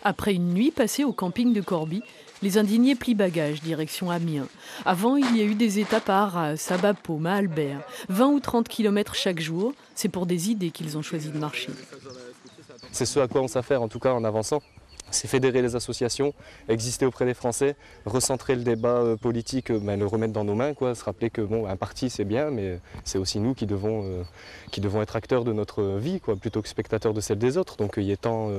Après une nuit passée au camping de Corbie, les indignés plient bagages, direction Amiens. Avant, il y a eu des étapes à Arras, à Bapaume, à Albert. 20 ou 30 kilomètres chaque jour, c'est pour des idées qu'ils ont choisi de marcher. C'est ce à quoi on s'affaire en tout cas en avançant. C'est fédérer les associations, exister auprès des Français, recentrer le débat politique, le remettre dans nos mains, se rappeler que un parti c'est bien, mais c'est aussi nous qui devons être acteurs de notre vie, plutôt que spectateurs de celle des autres. Donc il est temps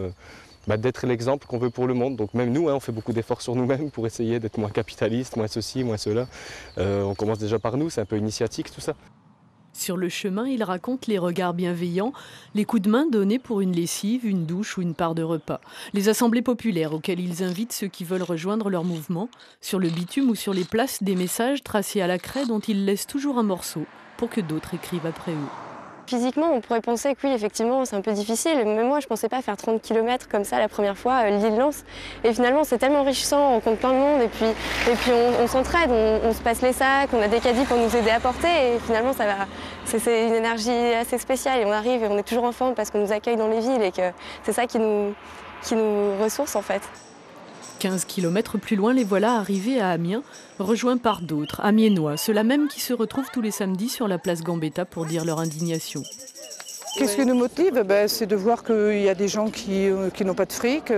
d'être l'exemple qu'on veut pour le monde. Donc même nous, on fait beaucoup d'efforts sur nous-mêmes pour essayer d'être moins capitalistes, moins ceci, moins cela. On commence déjà par nous, c'est un peu initiatique tout ça. Sur le chemin, il raconte les regards bienveillants, les coups de main donnés pour une lessive, une douche ou une part de repas. Les assemblées populaires auxquelles ils invitent ceux qui veulent rejoindre leur mouvement. Sur le bitume ou sur les places, des messages tracés à la craie dont ils laissent toujours un morceau pour que d'autres écrivent après eux. Physiquement, on pourrait penser que oui, effectivement, c'est un peu difficile. Même moi, je ne pensais pas faire 30 km comme ça la première fois, l'île Lance. Et finalement, c'est tellement enrichissant, on rencontre plein de monde et puis on s'entraide, on se passe les sacs, on a des caddies pour nous aider à porter. Et finalement, c'est une énergie assez spéciale. Et on arrive et on est toujours en forme parce qu'on nous accueille dans les villes et que c'est ça qui nous ressource en fait. 15 km plus loin, les voilà arrivés à Amiens, rejoints par d'autres, amiénois, ceux-là même qui se retrouvent tous les samedis sur la place Gambetta pour dire leur indignation. Qu'est-ce qui nous motive ? C'est de voir qu'il y a des gens qui n'ont pas de fric,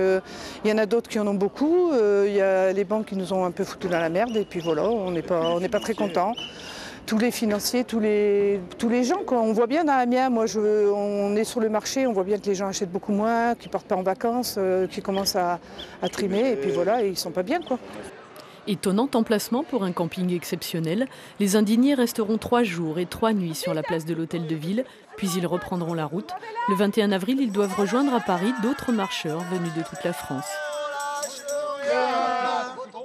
il y en a d'autres qui en ont beaucoup, il y a les banques qui nous ont un peu foutus dans la merde et puis voilà, on n'est pas très contents. Tous les financiers, tous les gens, on voit bien dans Amiens, on est sur le marché, on voit bien que les gens achètent beaucoup moins, qu'ils ne partent pas en vacances, qu'ils commencent à trimer et puis voilà, et ils ne sont pas bien Étonnant emplacement pour un camping exceptionnel, les indignés resteront 3 jours et 3 nuits sur la place de l'Hôtel de Ville, puis ils reprendront la route. Le 21 avril, ils doivent rejoindre à Paris d'autres marcheurs venus de toute la France.